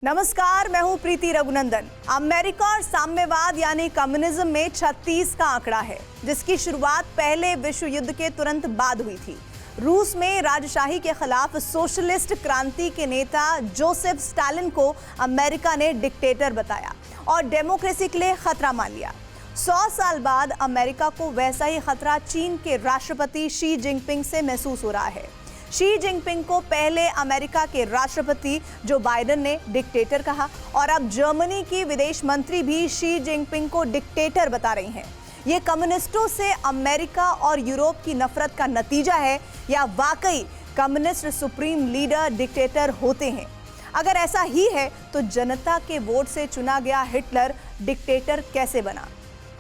नमस्कार, मैं हूं प्रीति रघुनंदन। अमेरिका और साम्यवाद यानी कम्युनिज्म में 36 का आंकड़ा है, जिसकी शुरुआत पहले विश्व युद्ध के तुरंत बाद हुई थी। रूस में राजशाही के खिलाफ सोशलिस्ट क्रांति के नेता जोसेफ स्टालिन को अमेरिका ने डिक्टेटर बताया और डेमोक्रेसी के लिए खतरा मान लिया। 100 साल बाद अमेरिका को वैसा ही खतरा चीन के राष्ट्रपति शी जिनपिंग से महसूस हो रहा है। शी जिनपिंग को पहले अमेरिका के राष्ट्रपति जो बाइडेन ने डिक्टेटर कहा और अब जर्मनी की विदेश मंत्री भी शी जिनपिंग को डिक्टेटर बता रही हैं। ये कम्युनिस्टों से अमेरिका और यूरोप की नफरत का नतीजा है या वाकई कम्युनिस्ट सुप्रीम लीडर डिक्टेटर होते हैं? अगर ऐसा ही है तो जनता के वोट से चुना गया हिटलर डिक्टेटर कैसे बना?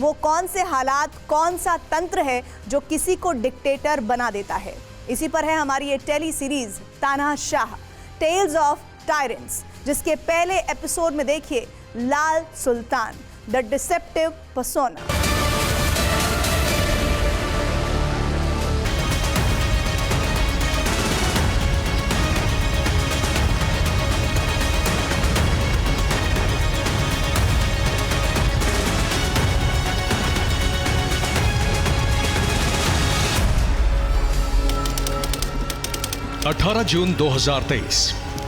वो कौन से हालात, कौन सा तंत्र है जो किसी को डिक्टेटर बना देता है? इसी पर है हमारी ये टेली सीरीज तानाशाह, टेल्स ऑफ टायरेंट्स, जिसके पहले एपिसोड में देखिए लाल सुल्तान, द डिसेप्टिव पर्सोना। अठारह जून 2023,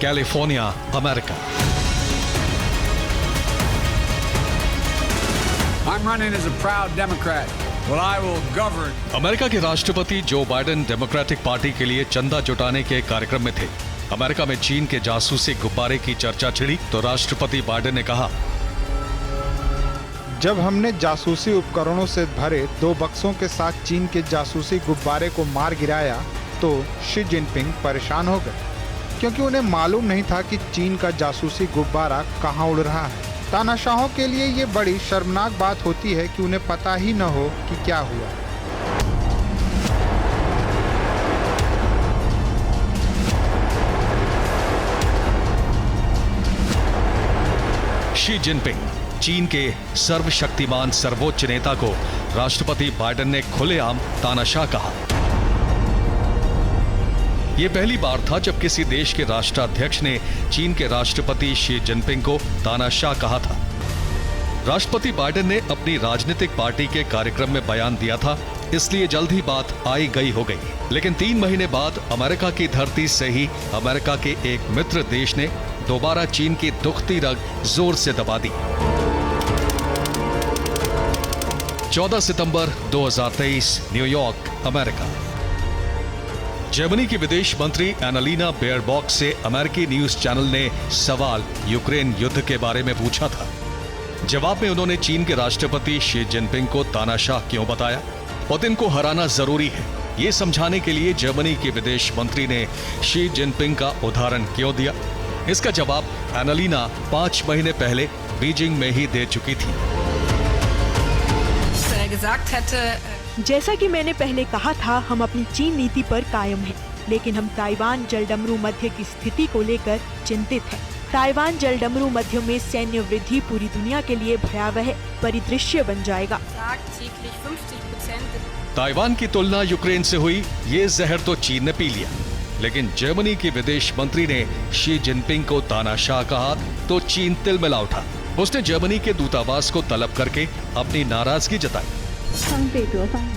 California, America. I'm running as a proud Democrat. Well, I will govern. America के राष्ट्रपति जो बाइडेन डेमोक्रेटिक पार्टी के लिए चंदा जुटाने के कार्यक्रम में थे। अमेरिका में चीन के जासूसी गुब्बारे की चर्चा छिड़ी तो राष्ट्रपति बाइडेन ने कहा, जब हमने जासूसी उपकरणों से भरे 2 बक्सों के साथ चीन के जासूसी गुब्बारे को मार गिराया तो शी जिनपिंग परेशान हो गए, क्योंकि उन्हें मालूम नहीं था कि चीन का जासूसी गुब्बारा कहां उड़ रहा है। तानाशाहों के लिए ये बड़ी शर्मनाक बात होती है कि उन्हें पता ही न हो कि क्या हुआ। शी जिनपिंग, चीन के सर्वशक्तिमान सर्वोच्च नेता को राष्ट्रपति बाइडेन ने खुलेआम तानाशाह कहा। यह पहली बार था जब किसी देश के राष्ट्राध्यक्ष ने चीन के राष्ट्रपति शी जिनपिंग को तानाशाह कहा था। राष्ट्रपति बाइडेन ने अपनी राजनीतिक पार्टी के कार्यक्रम में बयान दिया था, इसलिए जल्द ही बात आई गई हो गई। लेकिन 3 महीने बाद अमेरिका की धरती से ही अमेरिका के एक मित्र देश ने दोबारा चीन की दुखती रग जोर से दबा दी। 14 सितंबर 2023, न्यूयॉर्क, अमेरिका। जर्मनी की विदेश मंत्री एनालिना बेयरबॉक से अमेरिकी न्यूज चैनल ने सवाल यूक्रेन युद्ध के बारे में पूछा था। जवाब में उन्होंने चीन के राष्ट्रपति शी जिनपिंग को तानाशाह क्यों बताया। पुतिन को हराना जरूरी है, ये समझाने के लिए जर्मनी के विदेश मंत्री ने शी जिनपिंग का उदाहरण क्यों दिया। इसका जवाब एनालिना 5 महीने पहले बीजिंग में ही दे चुकी थी। जैसा कि मैंने पहले कहा था, हम अपनी चीन नीति पर कायम हैं, लेकिन हम ताइवान जलडमरू मध्य की स्थिति को लेकर चिंतित हैं। ताइवान जलडमरू मध्य में सैन्य वृद्धि पूरी दुनिया के लिए भयावह परिदृश्य बन जाएगा। ताइवान की तुलना यूक्रेन से हुई, ये जहर तो चीन ने पी लिया। लेकिन जर्मनी के विदेश मंत्री ने शी जिनपिंग को तानाशाह कहा तो चीन तिलमिला उठा। उसने जर्मनी के दूतावास को तलब करके अपनी नाराजगी जताई।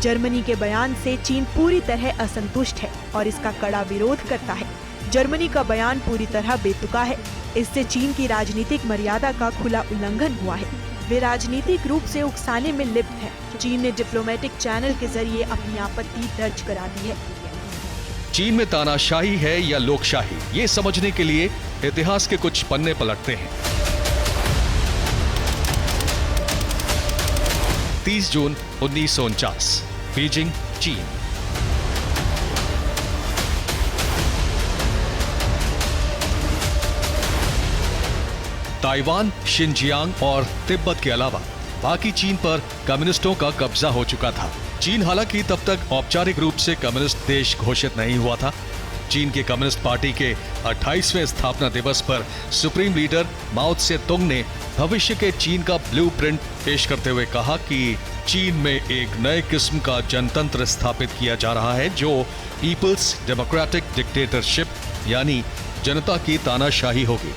जर्मनी के बयान से चीन पूरी तरह असंतुष्ट है और इसका कड़ा विरोध करता है। जर्मनी का बयान पूरी तरह बेतुका है। इससे चीन की राजनीतिक मर्यादा का खुला उल्लंघन हुआ है। वे राजनीतिक रूप से उकसाने में लिप्त है। चीन ने डिप्लोमेटिक चैनल के जरिए अपनी आपत्ति दर्ज करा दी है। चीन में तानाशाही है या लोकशाही, ये समझने के लिए इतिहास के कुछ पन्ने पलटते हैं। 30 जून 1949, बीजिंग, चीन। ताइवान, शिनजियांग और तिब्बत के अलावा बाकी चीन पर कम्युनिस्टों का कब्जा हो चुका था। चीन हालांकि तब तक औपचारिक रूप से कम्युनिस्ट देश घोषित नहीं हुआ था। चीन की कम्युनिस्ट पार्टी के 28वें स्थापना दिवस पर सुप्रीम लीडर माओ त्से तुंग ने भविष्य के चीन का ब्लूप्रिंट पेश करते हुए कहा कि चीन में एक नए किस्म का जनतंत्र स्थापित किया जा रहा है जो पीपल्स डेमोक्रेटिक डिक्टेटरशिप यानी जनता की तानाशाही होगी।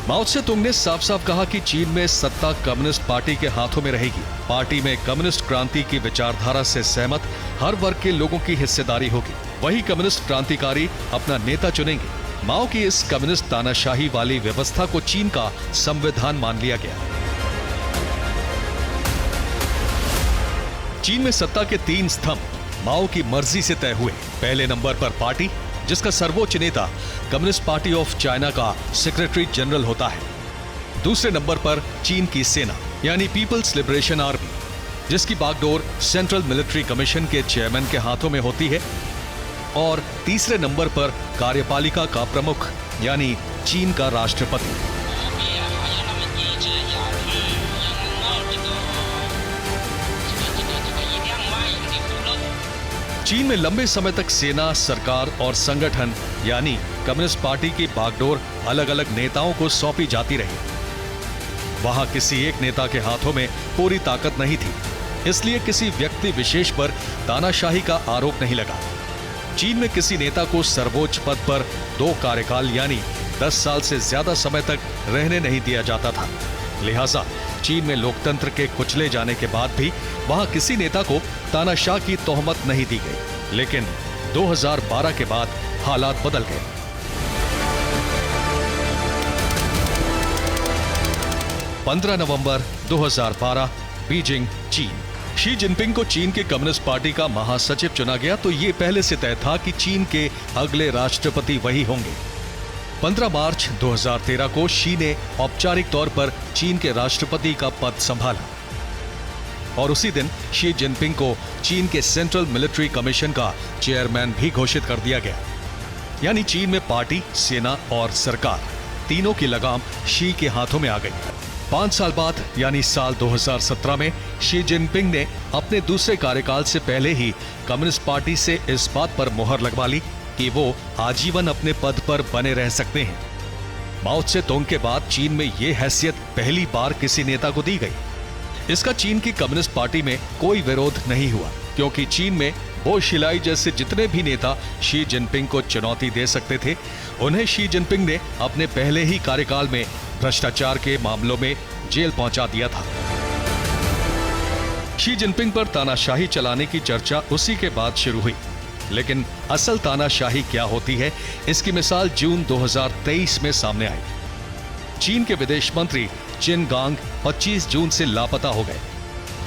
माओ त्से तुंग ने साफ साफ कहा कि चीन में सत्ता कम्युनिस्ट पार्टी के हाथों में रहेगी। पार्टी में कम्युनिस्ट क्रांति की विचारधारा से सहमत हर वर्ग के लोगों की हिस्सेदारी होगी। वही कम्युनिस्ट क्रांतिकारी अपना नेता चुनेंगे। माओ की इस कम्युनिस्ट तानाशाही वाली व्यवस्था को चीन का संविधान मान लिया गया। चीन में सत्ता के 3 स्तंभ माओ की मर्जी से तय हुए। पहले नंबर पर पार्टी, जिसका सर्वोच्च नेता कम्युनिस्ट पार्टी ऑफ चाइना का सेक्रेटरी जनरल होता है। दूसरे नंबर पर चीन की सेना यानी पीपल्स लिबरेशन आर्मी, जिसकी बागडोर सेंट्रल मिलिट्री कमीशन के चेयरमैन के हाथों में होती है। और तीसरे नंबर पर कार्यपालिका का प्रमुख यानी चीन का राष्ट्रपति। चीन में लंबे समय तक सेना, सरकार और संगठन यानी कम्युनिस्ट पार्टी की बागडोर अलग अलग नेताओं को सौंपी जाती रही। वहां किसी एक नेता के हाथों में पूरी ताकत नहीं थी, इसलिए किसी व्यक्ति विशेष पर तानाशाही का आरोप नहीं लगा। चीन में किसी नेता को सर्वोच्च पद पर 2 कार्यकाल यानी 10 साल से ज्यादा समय तक रहने नहीं दिया जाता था। लिहाजा चीन में लोकतंत्र के कुचले जाने के बाद भी वहां किसी नेता को तानाशाह की तोहमत नहीं दी गई। लेकिन 2012 के बाद हालात बदल गए। पंद्रह नवंबर 2012 बीजिंग, चीन। शी जिनपिंग को चीन के कम्युनिस्ट पार्टी का महासचिव चुना गया तो ये पहले से तय था कि चीन के अगले राष्ट्रपति वही होंगे। 15 मार्च 2013 को शी ने औपचारिक तौर पर चीन के राष्ट्रपति का पद संभाला और उसी दिन शी जिनपिंग को चीन के सेंट्रल मिलिट्री कमीशन का चेयरमैन भी घोषित कर दिया गया। यानी चीन में पार्टी, सेना और सरकार तीनों की लगाम शी के हाथों में आ गई। 5 साल बाद यानी साल 2017 में शी जिनपिंग ने अपने दूसरे कार्यकाल से पहले ही कम्युनिस्ट पार्टी से इस बात पर मुहर लगवा ली कि वो आजीवन अपने पद पर बने रह सकते हैं। माओ त्से तुंग के बाद चीन में ये हैसियत पहली बार किसी नेता को दी गई। इसका चीन की कम्युनिस्ट पार्टी में कोई विरोध नहीं हुआ, क्योंकि चीन में बो शिलाई जैसे जितने भी नेता शी जिनपिंग को चुनौती दे सकते थे, उन्हें शी जिनपिंग ने अपने पहले ही कार्यकाल में भ्रष्टाचार के मामलों में जेल पहुंचा दिया था। शी जिनपिंग पर तानाशाही चलाने की चर्चा उसी के बाद शुरू हुई। लेकिन असल तानाशाही क्या होती है, इसकी मिसाल जून 2023 में सामने आई। चीन के विदेश मंत्री चिन गांग 25 जून से लापता हो गए।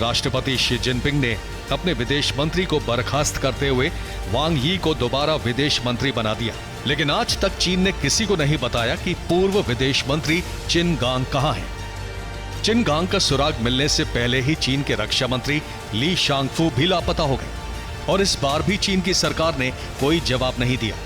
राष्ट्रपति शी जिनपिंग ने अपने विदेश मंत्री को बर्खास्त करते हुए वांग यी को दोबारा विदेश मंत्री बना दिया। लेकिन आज तक चीन ने किसी को नहीं बताया कि पूर्व विदेश मंत्री चिन गांग कहां हैं। चिन गांग का सुराग मिलने से पहले ही चीन के रक्षा मंत्री ली शांगफू भी लापता हो गए और इस बार भी चीन की सरकार ने कोई जवाब नहीं दिया।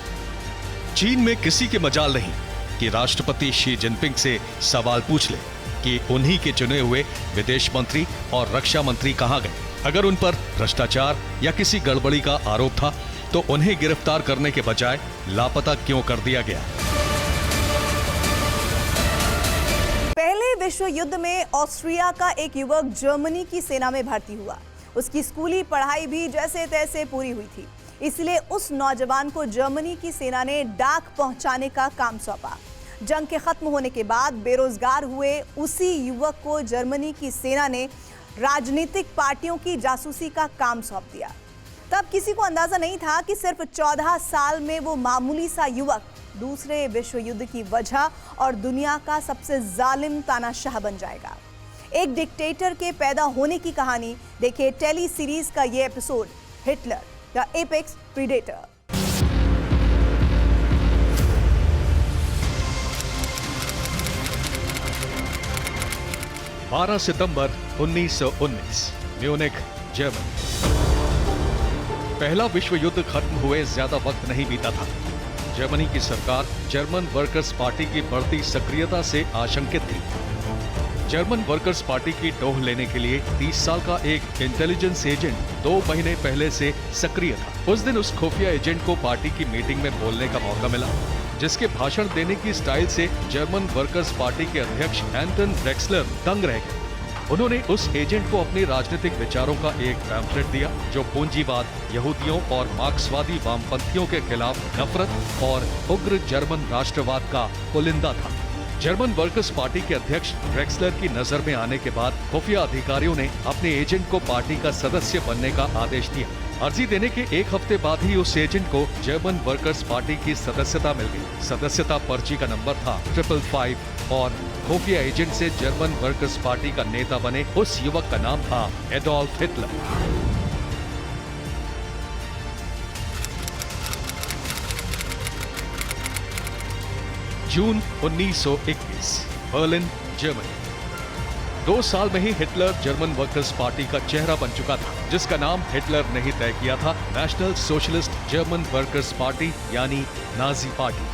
चीन में किसी के मजाल नहीं कि राष्ट्रपति शी जिनपिंग से सवाल पूछ ले कि उन्हीं के चुने हुए विदेश मंत्री और रक्षा मंत्री कहां गए। अगर उन पर भ्रष्टाचार या किसी गड़बड़ी का आरोप था तो उन्हें गिरफ्तार करने के बजाय लापता क्यों कर दिया गया। पहले विश्व युद्ध में ऑस्ट्रिया का एक युवक जर्मनी की सेना में भर्ती हुआ। उसकी स्कूली पढ़ाई भी जैसे तैसे पूरी हुई थी, इसलिए उस नौजवान को जर्मनी की सेना ने डाक पहुंचाने का काम सौंपा। जंग के खत्म होने के बाद बेरोजगार हुए उसी युवक को जर्मनी की सेना ने राजनीतिक पार्टियों की जासूसी का काम सौंप दिया। तब किसी को अंदाजा नहीं था कि सिर्फ 14 साल में वो मामूली सा युवक दूसरे विश्व युद्ध की वजह और दुनिया का सबसे जालिम तानाशाह बन जाएगा। एक डिक्टेटर के पैदा होने की कहानी देखिए टेली सीरीज का ये episode, Hitler the apex predator. 12 September 1919, Munich, Germany. पहला विश्व युद्ध खत्म हुए ज्यादा वक्त नहीं बीता था। जर्मनी की सरकार जर्मन वर्कर्स पार्टी की बढ़ती सक्रियता से आशंकित थी। जर्मन वर्कर्स पार्टी की टोह लेने के लिए 30 साल का एक इंटेलिजेंस एजेंट 2 महीने पहले से सक्रिय था। उस दिन उस खुफिया एजेंट को पार्टी की मीटिंग में बोलने का मौका मिला, जिसके भाषण देने की स्टाइल से जर्मन वर्कर्स पार्टी के अध्यक्ष एंटन ड्रेक्सलर दंग रह गए। उन्होंने उस एजेंट को अपने राजनीतिक विचारों का एक पैम्फलेट दिया जो पूंजीवाद, यहूदियों और मार्क्सवादी वामपंथियों के खिलाफ नफरत और उग्र जर्मन राष्ट्रवाद का पुलिंदा था। जर्मन वर्कर्स पार्टी के अध्यक्ष ड्रेक्सलर की नजर में आने के बाद खुफिया अधिकारियों ने अपने एजेंट को पार्टी का सदस्य बनने का आदेश दिया। अर्जी देने के एक हफ्ते बाद ही उस एजेंट को जर्मन वर्कर्स पार्टी की सदस्यता मिल गई। सदस्यता पर्ची का नंबर था 555 और खुफिया एजेंट से जर्मन वर्कर्स पार्टी का नेता बने उस युवक का नाम था एडोल्फ हिटलर। जून 1921, बर्लिन, जर्मनी। 2 साल में ही हिटलर जर्मन वर्कर्स पार्टी का चेहरा बन चुका था, जिसका नाम हिटलर ने ही तय किया था, national socialist German workers party यानी नाजी पार्टी।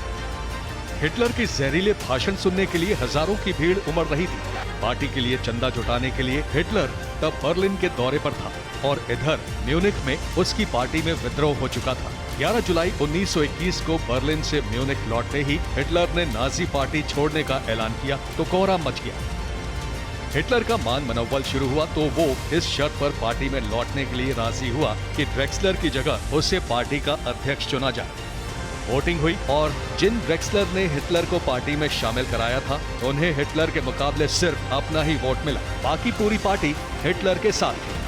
हिटलर के जहरीले भाषण सुनने के लिए हजारों की भीड़ उमड़ रही थी। पार्टी के लिए चंदा जुटाने के लिए हिटलर तब बर्लिन के दौरे पर था और इधर म्यूनिख में उसकी पार्टी में विद्रोह हो चुका था। 11 जुलाई 1921 को बर्लिन से म्यूनिख लौटते ही हिटलर ने नाजी पार्टी छोड़ने का ऐलान किया तो कोहराम मच गया। हिटलर का मान मनोबल शुरू हुआ तो वो इस शर्त पर पार्टी में लौटने के लिए राजी हुआ कि ड्रेक्सलर की जगह उसे पार्टी का अध्यक्ष चुना जाए। वोटिंग हुई और जिन ड्रेक्सलर ने हिटलर को पार्टी में शामिल कराया था उन्हें हिटलर के मुकाबले सिर्फ अपना ही वोट मिला। बाकी पूरी पार्टी हिटलर के साथ थी।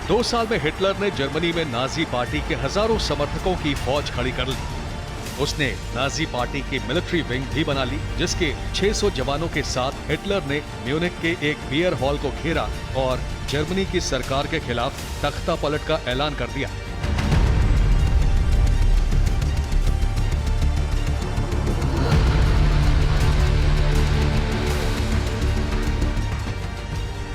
दो साल में हिटलर ने जर्मनी में नाजी पार्टी के हजारों समर्थकों की फौज खड़ी कर ली। उसने नाजी पार्टी की मिलिट्री विंग भी बना ली, जिसके 600 जवानों के साथ हिटलर ने म्यूनिख के एक बियर हॉल को घेरा और जर्मनी की सरकार के खिलाफ तख्ता पलट का ऐलान कर दिया।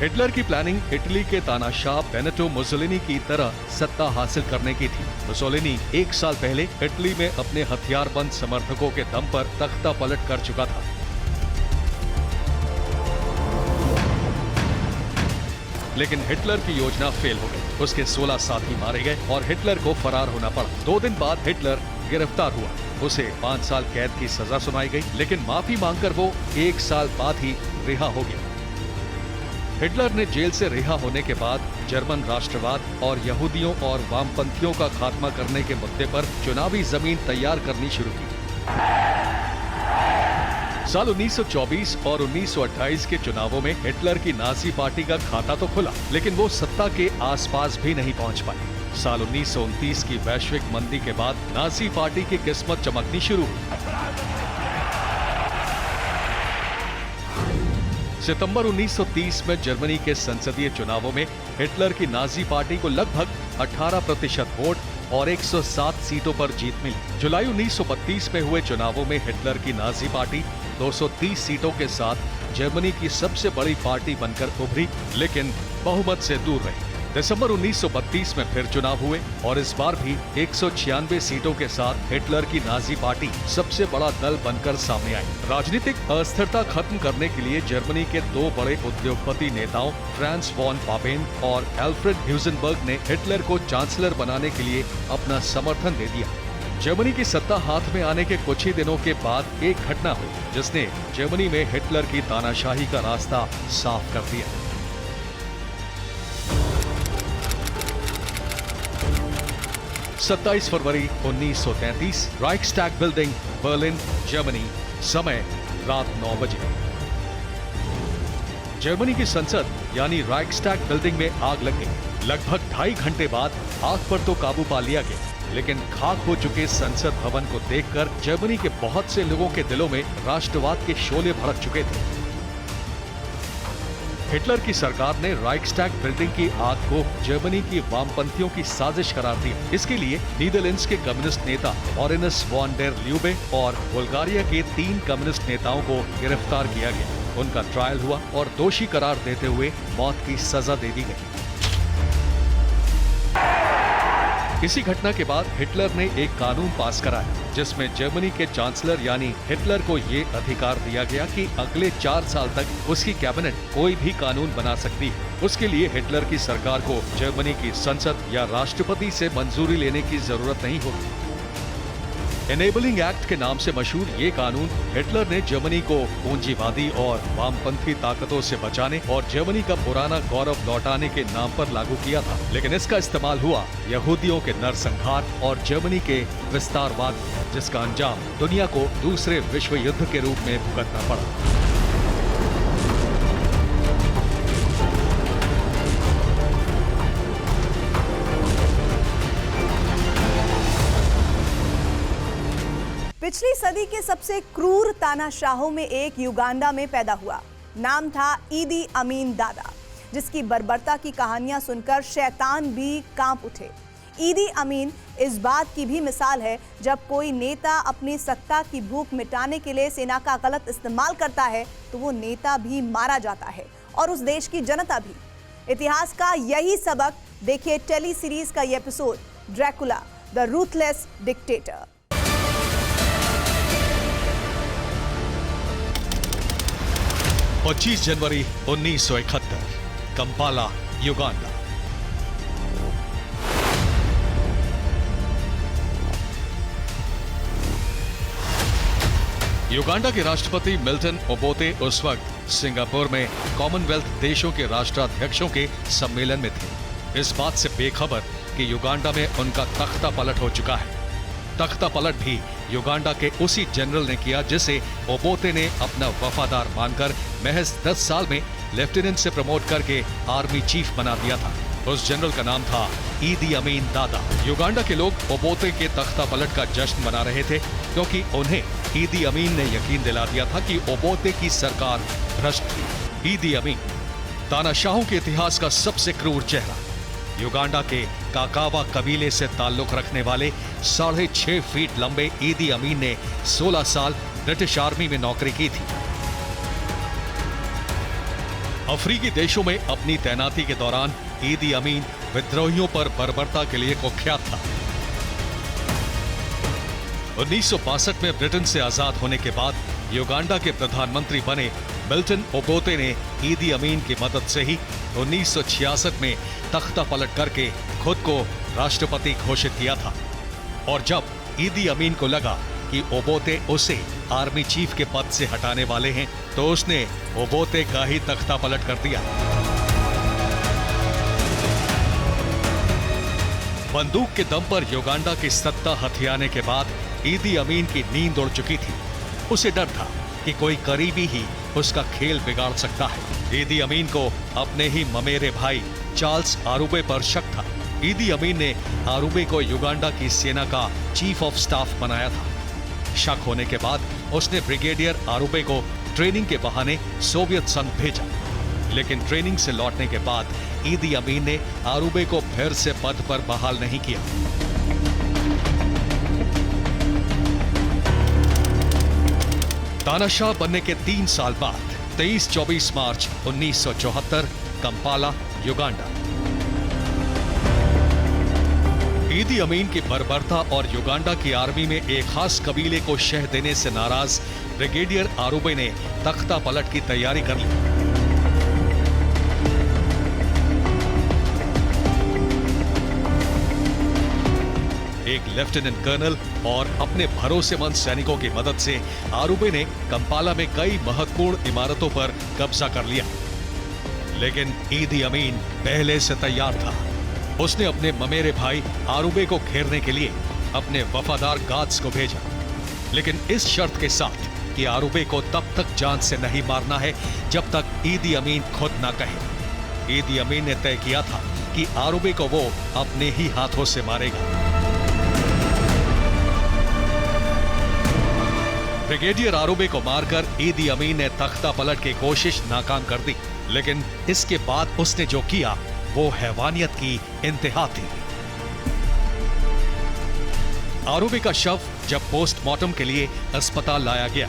हिटलर की प्लानिंग इटली के तानाशाह बेनेटो मुसोलिनी की तरह सत्ता हासिल करने की थी। मुसोलिनी 1 साल पहले इटली में अपने हथियारबंद समर्थकों के दम पर तख्ता पलट कर चुका था। लेकिन हिटलर की योजना फेल हो गई। उसके 16 साथी मारे गए और हिटलर को फरार होना पड़ा। 2 दिन बाद हिटलर गिरफ्तार हुआ। उसे 5 साल कैद की सजा सुनाई गई, लेकिन माफी मांगकर वो 1 साल बाद ही रिहा हो गया। हिटलर ने जेल से रिहा होने के बाद जर्मन राष्ट्रवाद और यहूदियों और वामपंथियों का खात्मा करने के मुद्दे पर चुनावी जमीन तैयार करनी शुरू की। साल 1924 और 1928 के चुनावों में हिटलर की नाजी पार्टी का खाता तो खुला, लेकिन वो सत्ता के आसपास भी नहीं पहुंच पाई। साल 1929 की वैश्विक मंदी के बाद नाजी पार्टी की किस्मत चमकनी शुरू हुई। सितंबर 1930 में जर्मनी के संसदीय चुनावों में हिटलर की नाजी पार्टी को लगभग 18% वोट और 107 सीटों पर जीत मिली। जुलाई 1932 में हुए चुनावों में हिटलर की नाजी पार्टी 230 सीटों के साथ जर्मनी की सबसे बड़ी पार्टी बनकर उभरी, लेकिन बहुमत से दूर रही। दिसंबर 1932 में फिर चुनाव हुए और इस बार भी 196 सीटों के साथ हिटलर की नाजी पार्टी सबसे बड़ा दल बनकर सामने आई। राजनीतिक अस्थिरता खत्म करने के लिए जर्मनी के 2 बड़े उद्योगपति नेताओं फ्रांस वॉन पापेन और एल्फ्रेड ह्यूजेनबर्ग ने हिटलर को चांसलर बनाने के लिए अपना समर्थन दे दिया। जर्मनी की सत्ता हाथ में आने के कुछ ही दिनों के बाद एक घटना हुई जिसने जर्मनी में हिटलर की तानाशाही का रास्ता साफ कर दिया। 27 फरवरी 1933, राइक्सटैग बिल्डिंग, बर्लिन, जर्मनी। समय रात 9 बजे। जर्मनी की संसद यानी राइक्सटैग बिल्डिंग में आग लग गई। लगभग 2.5 घंटे बाद आग पर तो काबू पा लिया गया, लेकिन खाक हो चुके संसद भवन को देखकर जर्मनी के बहुत से लोगों के दिलों में राष्ट्रवाद के शोले भड़क चुके थे। हिटलर की सरकार ने राइक्सटैग बिल्डिंग की आग को जर्मनी की वामपंथियों की साजिश करार दी। इसके लिए नीदरलैंड्स के कम्युनिस्ट नेता मॉरिनस वॉन डेर ल्यूबे और बुल्गारिया के 3 कम्युनिस्ट नेताओं को गिरफ्तार किया गया। उनका ट्रायल हुआ और दोषी करार देते हुए मौत की सजा दे दी गई। इसी घटना के बाद हिटलर ने एक कानून पास कराया जिसमें जर्मनी के चांसलर यानी हिटलर को ये अधिकार दिया गया कि अगले 4 साल तक उसकी कैबिनेट कोई भी कानून बना सकती है। उसके लिए हिटलर की सरकार को जर्मनी की संसद या राष्ट्रपति से मंजूरी लेने की जरूरत नहीं होगी। एनेबलिंग एक्ट के नाम से मशहूर ये कानून हिटलर ने जर्मनी को पूंजीवादी और वामपंथी ताकतों से बचाने और जर्मनी का पुराना गौरव लौटाने के नाम पर लागू किया था। लेकिन इसका इस्तेमाल हुआ यहूदियों के नरसंहार और जर्मनी के विस्तारवाद, जिसका अंजाम दुनिया को दूसरे विश्व युद्ध के रूप में भुगतना पड़ा। पिछली सदी के सबसे क्रूर तानाशाहों में एक युगांडा में पैदा हुआ। नाम था ईदी अमीन दादा, जिसकी बर्बरता की कहानियां सुनकर शैतान भी कांप उठे। ईदी अमीन इस बात की भी मिसाल है, जब कोई नेता अपनी सत्ता की भूख मिटाने के लिए सेना का गलत इस्तेमाल करता है तो वो नेता भी मारा जाता है और उस देश की जनता भी। इतिहास का यही सबक देखिए टेली सीरीज का ये episode, Dracula the ruthless dictator. 25 January 1971, Kampala, Uganda. Uganda के राष्ट्रपति मिल्टन ओबोते उस वक्त सिंगापुर में कॉमनवेल्थ देशों के राष्ट्राध्यक्षों के सम्मेलन में थे, इस बात से बेखबर कि युगांडा में उनका तख्ता पलट हो चुका है। तख्ता पलट भी युगांडा के उसी जनरल ने किया जिसे ओबोते ने अपना वफादार मानकर महज 10 साल में लेफ्टिनेंट से प्रमोट करके आर्मी चीफ बना दिया था। उस जनरल का नाम था ईदी अमीन दादा। युगांडा के लोग ओबोते के तख्ता पलट का जश्न मना रहे थे, क्योंकि उन्हें ईदी अमीन ने यकीन दिला दिया था कि ओबोते की सरकार भ्रष्ट थी। ईदी अमीन, तानाशाहों के इतिहास का सबसे क्रूर चेहरा। युगांडा के काकावा कबीले से ताल्लुक रखने वाले 6.5 फीट लंबे ईदी अमीन ने 16 साल ब्रिटिश आर्मी में नौकरी की थी। अफ्रीकी देशों में अपनी तैनाती के दौरान ईदी अमीन विद्रोहियों पर बर्बरता के लिए कुख्यात था। 1962 में ब्रिटेन से आजाद होने के बाद युगांडा के प्रधानमंत्री बने मिल्टन ओबोते ने ईदी अमीन की मदद से ही 1966 में तख्ता पलट करके खुद को राष्ट्रपति घोषित किया था। और जब ईदी अमीन को लगा कि ओबोते उसे आर्मी चीफ के पद से हटाने वाले हैं, तो उसने ओबोते का ही तख्ता पलट कर दिया। बंदूक के दम पर युगांडा की सत्ता हथियाने के बाद ईदी अमीन की नींद उड़ चुकी थी। उसे डर था कि कोई करीबी ही उसका खेल बिगाड़ सकता है। ईदी अमीन को अपने ही ममेरे भाई चार्ल्स आरुबे पर शक था। ईदी अमीन ने आरुबे को युगांडा की सेना का चीफ ऑफ स्टाफ बनाया था। शक होने के बाद उसने ब्रिगेडियर आरुबे को ट्रेनिंग के बहाने सोवियत संघ भेजा, लेकिन ट्रेनिंग से लौटने के बाद ईदी अमीन ने आरुबे को फिर से पद पर बहाल नहीं किया। तानाशाह बनने के 3 साल बाद 23-24 मार्च 1974, कंपाला, युगांडा। ईदी अमीन की बर्बरता और युगांडा की आर्मी में एक खास कबीले को शह देने से नाराज ब्रिगेडियर आरुबे ने तख्ता पलट की तैयारी कर ली। एक लेफ्टिनेंट कर्नल और अपने भरोसेमंद सैनिकों की मदद से आरुबे ने कंपाला में कई महत्वपूर्ण इमारतों पर कब्जा कर लिया। लेकिन ईदी अमीन पहले से तैयार था। उसने अपने ममेरे भाई आरुबे को घेरने के लिए अपने वफादार गार्ड्स को भेजा, लेकिन इस शर्त के साथ कि आरुबे को तब तक जान से नहीं मारना है जब तक ईदी अमीन खुद ना कहे। ईदी अमीन ने तय किया था कि आरुबे को वो अपने ही हाथों से मारेगा। ब्रिगेडियर आरुबे को मारकर ईदी अमीन ने तख्ता पलट की कोशिश नाकाम कर दी, लेकिन इसके बाद उसने जो किया वो हैवानियत की इंतहा थी। आरुबे का शव जब पोस्टमार्टम के लिए अस्पताल लाया गया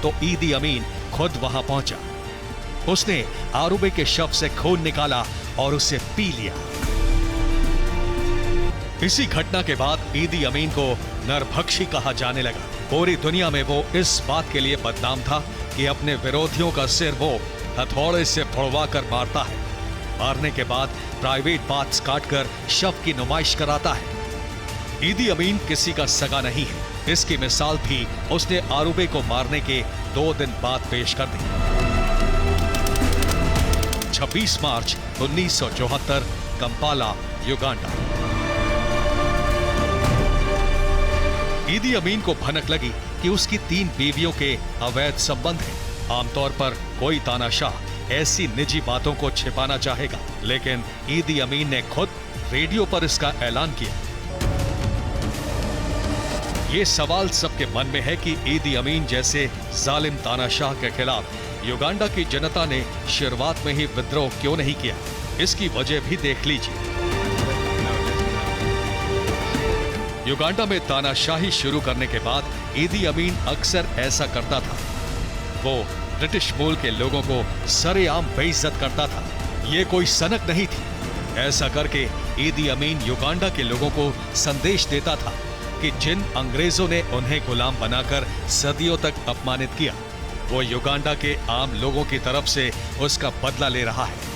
तो ईदी अमीन खुद वहां पहुंचा। उसने आरुबे के शव से खून निकाला और उसे पी लिया। इसी घटना के बाद ईदी अमीन को नरभक्षी कहा जाने लगा। पूरी दुनिया में वो इस बात के लिए बदनाम था कि अपने विरोधियों का सिर वो हथौड़े से फुड़वा कर मारता है। मारने के बाद प्राइवेट पार्ट्स काटकर शव की नुमाइश कराता है। ईदी अमीन किसी का सगा नहीं है, इसकी मिसाल भी उसने आरूबे को मारने के 2 दिन बाद पेश कर दी। 26 मार्च 1974, कंपाला, युगांडा। ईदी अमीन को भनक लगी कि उसकी 3 बीवियों के अवैध संबंध हैं। आमतौर पर कोई तानाशाह ऐसी निजी बातों को छिपाना चाहेगा, लेकिन ईदी अमीन ने खुद रेडियो पर इसका ऐलान किया। ये सवाल सबके मन में है कि ईदी अमीन जैसे जालिम तानाशाह के खिलाफ युगांडा की जनता ने शुरुआत में ही विद्रोह क्यों नहीं किया। इसकी वजह भी देख लीजिए। युगांडा में तानाशाही शुरू करने के बाद ईदी अमीन अक्सर ऐसा करता था। वो ब्रिटिश मूल के लोगों को सरेआम बेइज्जत करता था। ये कोई सनक नहीं थी। ऐसा करके ईदी अमीन युगांडा के लोगों को संदेश देता था कि जिन अंग्रेजों ने उन्हें गुलाम बनाकर सदियों तक अपमानित किया, वो युगांडा के आम लोगों की तरफ से उसका बदला ले रहा है।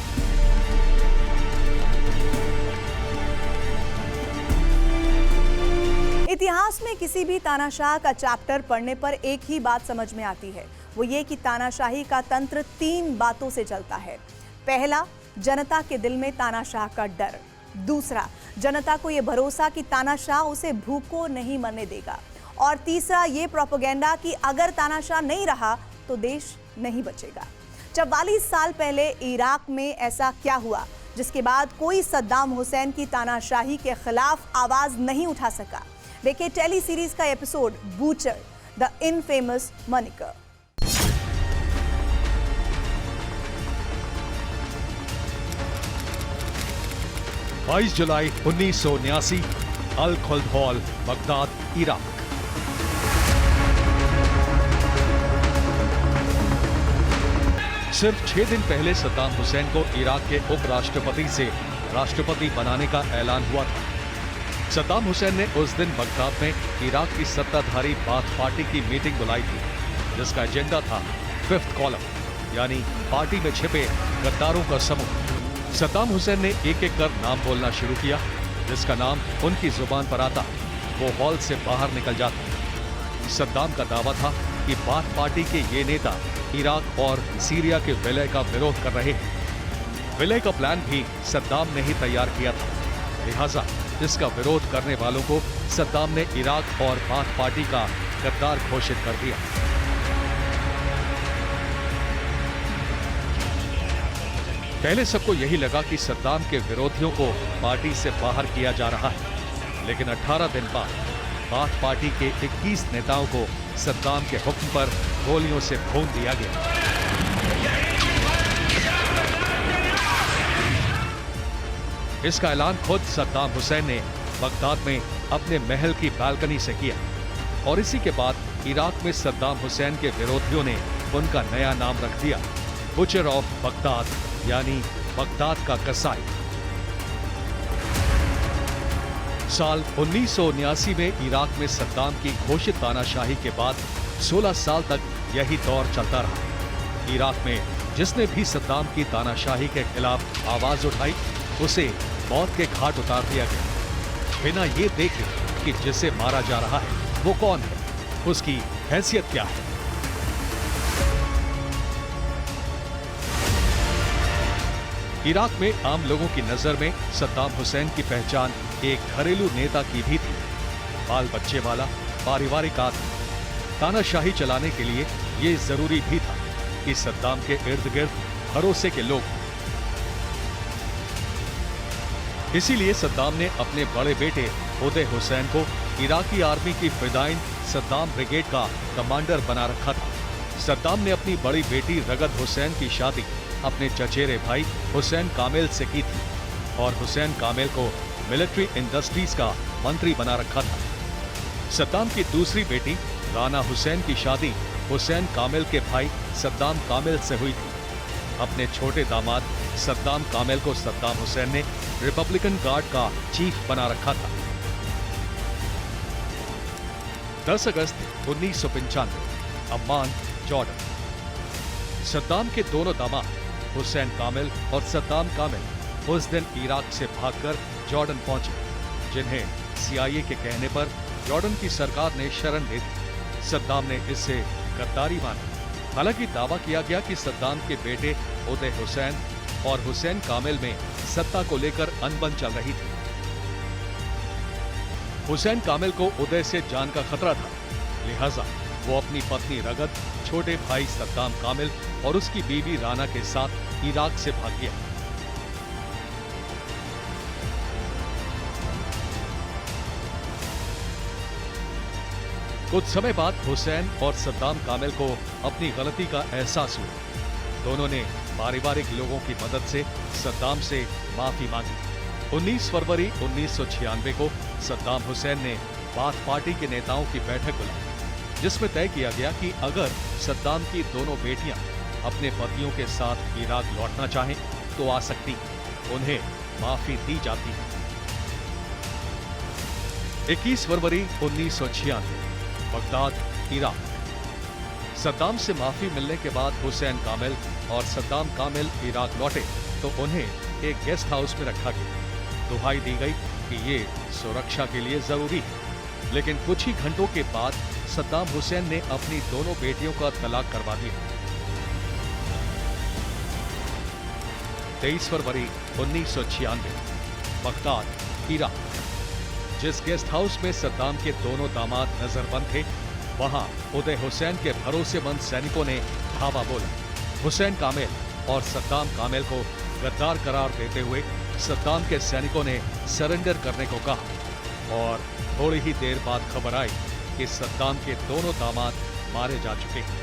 इतिहास में किसी भी तानाशाह का चैप्टर पढ़ने पर एक ही बात समझ में आती है, वो ये कि तानाशाही का तंत्र 3 बातों से चलता है। पहला, जनता के दिल में तानाशाह का डर। दूसरा, जनता को यह भरोसा कि तानाशाह उसे भूखों नहीं मरने देगा। और तीसरा, ये प्रोपेगेंडा कि अगर तानाशाह नहीं रहा तो देश नहीं बचेगा। 44 साल पहले इराक में ऐसा क्या हुआ जिसके बाद कोई सद्दाम हुसैन की तानाशाही के खिलाफ आवाज नहीं उठा सका? देखिए टेली सीरीज का एपिसोड बूचर, द इनफेमस मनिकर। बाईस जुलाई 1979, अल खुल्द हॉल, बगदाद, इराक। सिर्फ 6 दिन पहले सद्दाम हुसैन को इराक के उपराष्ट्रपति से राष्ट्रपति बनाने का ऐलान हुआ था। सद्दाम हुसैन ने उस दिन बगदाद में इराक की सत्ताधारी बाथ पार्टी की मीटिंग बुलाई थी, जिसका एजेंडा था 5th कॉलम, यानी पार्टी में छिपे गद्दारों का समूह। सद्दाम हुसैन ने एक एक कर नाम बोलना शुरू किया। जिसका नाम उनकी जुबान पर आता, वो हॉल से बाहर निकल जाता। सद्दाम का दावा था कि बाथ पार्टी के ये नेता इराक और सीरिया के विलय का विरोध कर रहे हैं। विलय का प्लान भी सद्दाम ने ही तैयार किया था। लिहाजा इसका विरोध करने वालों को सद्दाम ने इराक और बाथ पार्टी का गद्दार घोषित कर दिया। पहले सबको यही लगा कि सद्दाम के विरोधियों को पार्टी से बाहर किया जा रहा है, लेकिन 18 दिन बाद बाथ पार्टी के 21 नेताओं को सद्दाम के हुक्म पर गोलियों से भून दिया गया। इसका ऐलान खुद सद्दाम हुसैन ने बगदाद में अपने महल की बालकनी से किया और इसी के बाद इराक में सद्दाम हुसैन के विरोधियों ने उनका नया नाम रख दिया, बुचर ऑफ बगदाद, यानी बगदाद का कसाई। साल 1979 में इराक में सद्दाम की घोषित तानाशाही के बाद 16 साल तक यही दौर चलता रहा। इराक में जिसने भी सद्दाम की तानाशाही के खिलाफ आवाज उठाई, उसे मौत के घाट उतार दिया गया, बिना ये देखे कि जिसे मारा जा रहा है वो कौन है, उसकी हैसियत क्या है। इराक में आम लोगों की नजर में सद्दाम हुसैन की पहचान एक घरेलू नेता की भी थी, बाल बच्चे वाला पारिवारिक आदमी। तानाशाही चलाने के लिए ये जरूरी भी था कि सद्दाम के इर्द गिर्द भरोसे के लोग। इसीलिए सद्दाम ने अपने बड़े बेटे उदय हुसैन को इराकी आर्मी की फिदाइन सद्दाम ब्रिगेड का कमांडर बना रखा था। सद्दाम ने अपनी बड़ी बेटी रगद हुसैन की शादी अपने चचेरे भाई हुसैन कामिल से की थी और हुसैन कामिल को मिलिट्री इंडस्ट्रीज का मंत्री बना रखा था। सद्दाम की दूसरी बेटी राना हुसैन की शादी हुसैन कामिल के भाई सद्दाम कामिल से हुई थी। अपने छोटे दामाद सद्दाम कामिल को सद्दाम हुसैन ने रिपब्लिकन गार्ड का चीफ बना रखा था। 10 अगस्त 1995, अम्मान, जॉर्डन। सद्दाम के दोनों दामाद हुसैन कामिल और सद्दाम कामिल उस दिन इराक से भागकर जॉर्डन पहुंचे, जिन्हें CIA के कहने पर जॉर्डन की सरकार ने शरण दे दी। सद्दाम ने इससे गद्दारी मानी। हालांकि दावा किया गया कि सद्दाम के बेटे उदय हुसैन और हुसैन कामिल में सत्ता को लेकर अनबन चल रही थी। हुसैन कामिल को उदय से जान का खतरा था, लिहाजा वो अपनी पत्नी रगत, छोटे भाई सद्दाम कामिल और उसकी बीवी राना के साथ इराक से भाग गया। कुछ समय बाद हुसैन और सद्दाम कामिल को अपनी गलती का एहसास हुआ। दोनों ने पारिवारिक लोगों की मदद से सद्दाम से माफी मांगी। 19 फरवरी 1996 को सद्दाम हुसैन ने बाथ पार्टी के नेताओं की बैठक बुलाई, जिसमें तय किया गया कि अगर सद्दाम की दोनों बेटियां अपने पतियों के साथ इराक लौटना चाहें तो आ सकती, उन्हें माफी दी जाती। 21 फरवरी 1996 बगदाद, इराक। सद्दाम से माफी मिलने के बाद हुसैन कामिल और सद्दाम कामिल इराक लौटे तो उन्हें एक गेस्ट हाउस में रखा गया। दुहाई दी गई कि ये सुरक्षा के लिए जरूरी है, लेकिन कुछ ही घंटों के बाद सद्दाम हुसैन ने अपनी दोनों बेटियों का तलाक करवा दिया। 23 फरवरी 1996 बगदाद, इराक। जिस गेस्ट हाउस में सद्दाम के दोनों दामाद नजरबंद थे, वहां उदय हुसैन के भरोसेमंद सैनिकों ने धावा बोला। हुसैन कामिल और सद्दाम कामिल को गद्दार करार देते हुए सद्दाम के सैनिकों ने सरेंडर करने को कहा और थोड़ी ही देर बाद खबर आई कि सद्दाम के दोनों दामाद मारे जा चुके हैं।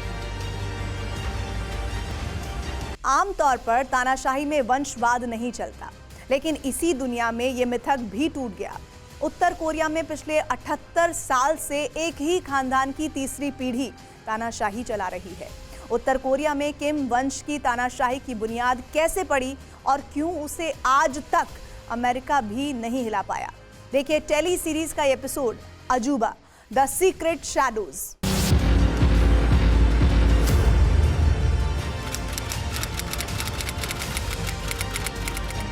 आमतौर पर तानाशाही में वंशवाद नहीं चलता, लेकिन इसी दुनिया में ये मिथक भी टूट गया। उत्तर कोरिया में पिछले 78 साल से एक ही खानदान की तीसरी पीढ़ी तानाशाही चला रही है। उत्तर कोरिया में किम वंश की तानाशाही की बुनियाद कैसे पड़ी और क्यों उसे आज तक अमेरिका भी नहीं हिला पाया? देखिए टेली सीरीज का episode Ajooba, the secret shadows.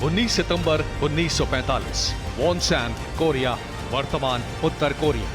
19 सितंबर 1945 वॉनसान, कोरिया, वर्तमान उत्तर कोरिया।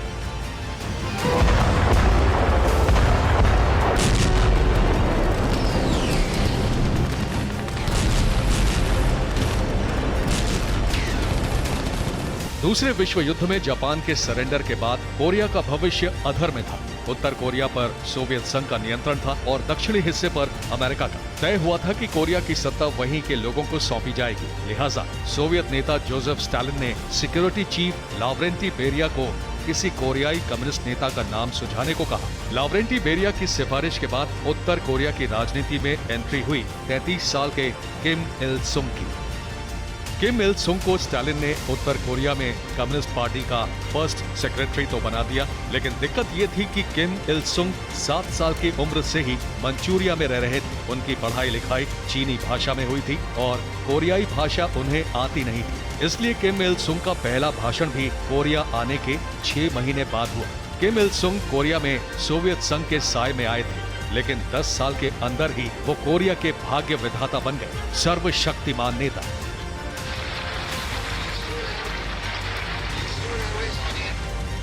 दूसरे विश्व युद्ध में जापान के सरेंडर के बाद कोरिया का भविष्य अधर में था। उत्तर कोरिया पर सोवियत संघ का नियंत्रण था और दक्षिणी हिस्से पर अमेरिका का। तय हुआ था कि कोरिया की सत्ता वहीं के लोगों को सौंपी जाएगी। लिहाजा सोवियत नेता जोसेफ स्टालिन ने सिक्योरिटी चीफ लावरेंटी बेरिया को किसी कोरियाई कम्युनिस्ट नेता का नाम सुझाने को कहा। लावरेंटी बेरिया की सिफारिश के बाद उत्तर कोरिया की राजनीति में एंट्री हुई 33 साल के किम इल सुंग की। किम इल सुंग को स्टालिन ने उत्तर कोरिया में कम्युनिस्ट पार्टी का फर्स्ट सेक्रेटरी तो बना दिया, लेकिन दिक्कत ये थी कि किम इल सुंग 7 साल की उम्र से ही मंचूरिया में रह रहे थे। उनकी पढ़ाई लिखाई चीनी भाषा में हुई थी और कोरियाई भाषा उन्हें आती नहीं थी। इसलिए किम इल सुंग का पहला भाषण भी कोरिया आने के 6 महीने बाद हुआ। किम इल सुंग कोरिया में सोवियत संघ के साए में आए थे, लेकिन 10 साल के अंदर ही वो कोरिया के भाग्य विधाता बन गए, सर्वशक्तिमान नेता।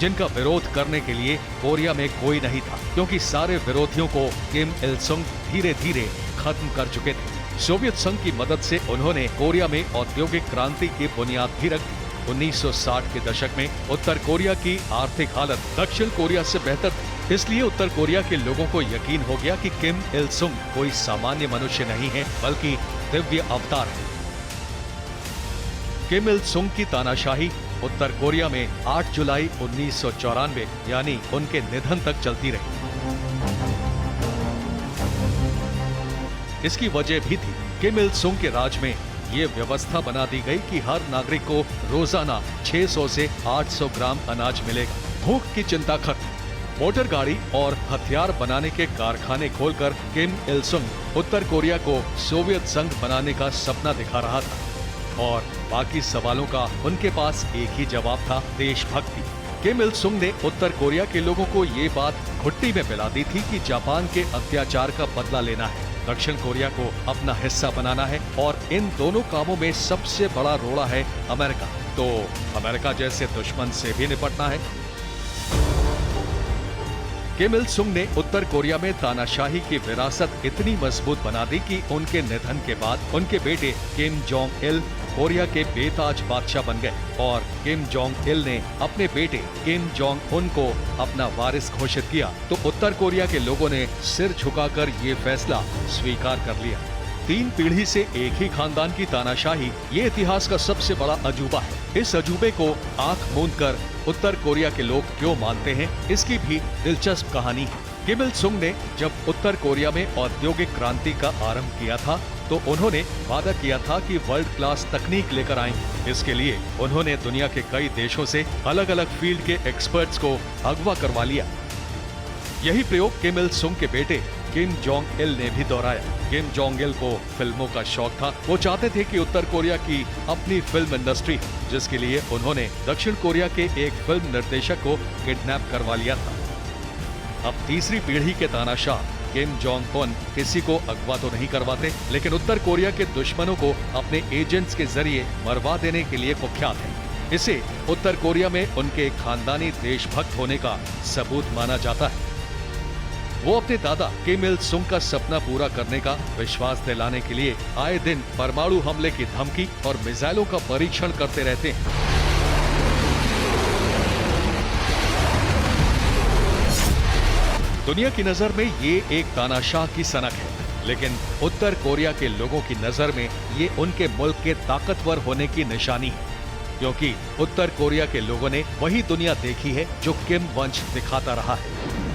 जिनका विरोध करने के लिए कोरिया में कोई नहीं था, क्योंकि सारे विरोधियों को किम इल सुंग धीरे धीरे खत्म कर चुके थे। सोवियत संघ की मदद से उन्होंने कोरिया में औद्योगिक क्रांति की बुनियाद भी रख दी। 1960 के दशक में उत्तर कोरिया की आर्थिक हालत दक्षिण कोरिया से बेहतर थी, इसलिए उत्तर कोरिया के लोगों को यकीन हो गया कि किम इल सुंग कोई सामान्य मनुष्य नहीं है, बल्कि दिव्य अवतार है। किम इल सुंग की तानाशाही उत्तर कोरिया में 8 जुलाई 1994 यानी उनके निधन तक चलती रही। इसकी वजह भी थी, किम इल सुंग के राज में ये व्यवस्था बना दी गई कि हर नागरिक को रोजाना 600 से 800 ग्राम अनाज मिलेगा। भूख की चिंता खत्म। मोटर गाड़ी और हथियार बनाने के कारखाने खोलकर किम इल सुंग उत्तर कोरिया को सोवियत संघ बनाने का सपना दिखा रहा था और बाकी सवालों का उनके पास एक ही जवाब था, देशभक्ति। किम इल सुंग ने उत्तर कोरिया के लोगों को ये बात घुट्टी में पिला दी थी कि जापान के अत्याचार का बदला लेना है, दक्षिण कोरिया को अपना हिस्सा बनाना है और इन दोनों कामों में सबसे बड़ा रोड़ा है अमेरिका। तो अमेरिका जैसे दुश्मन से भी निपटना है। किम इल सुंग ने उत्तर कोरिया में तानाशाही की विरासत इतनी मजबूत बना दी कि उनके निधन के बाद उनके बेटे किम जोंग इल कोरिया के बेताज बादशाह बन गए और किम जोंग इल ने अपने बेटे किम जोंग उन को अपना वारिस घोषित किया तो उत्तर कोरिया के लोगों ने सिर झुकाकर ये फैसला स्वीकार कर लिया। 3 पीढ़ी से एक ही खानदान की तानाशाही ये इतिहास का सबसे बड़ा अजूबा है। इस अजूबे को आंख मूंदकर उत्तर कोरिया के लोग क्यों मानते हैं, इसकी भी दिलचस्प कहानी है। किम इल सुंग ने जब उत्तर कोरिया में औद्योगिक क्रांति का आरंभ किया था तो उन्होंने वादा किया था कि वर्ल्ड क्लास तकनीक लेकर आएंगे। इसके लिए उन्होंने दुनिया के कई देशों से अलग अलग फील्ड के एक्सपर्ट्स को अगवा करवा लिया। यही प्रयोग किम इल सुंग के बेटे किम जोंग इल ने भी दोहराया। किम जोंग इल को फिल्मों का शौक था। वो चाहते थे कि उत्तर कोरिया की अपनी फिल्म इंडस्ट्री हो, जिसके लिए उन्होंने दक्षिण कोरिया के एक फिल्म निर्देशक को किडनैप करवा लिया था। अब तीसरी पीढ़ी के तानाशाह किम जोंग उन किसी को अगवा तो नहीं करवाते, लेकिन उत्तर कोरिया के दुश्मनों को अपने एजेंट्स के जरिए मरवा देने के लिए कुख्यात है। इसे उत्तर कोरिया में उनके खानदानी देशभक्त होने का सबूत माना जाता है। वो अपने दादा किम इल सुंग का सपना पूरा करने का विश्वास दिलाने के लिए आए दिन परमाणु हमले की धमकी और मिसाइलों का परीक्षण करते रहते हैं। दुनिया की नजर में ये एक तानाशाह की सनक है, लेकिन उत्तर कोरिया के लोगों की नजर में ये उनके मुल्क के ताकतवर होने की निशानी है, क्योंकि उत्तर कोरिया के लोगों ने वही दुनिया देखी है जो किम वंश दिखाता रहा है।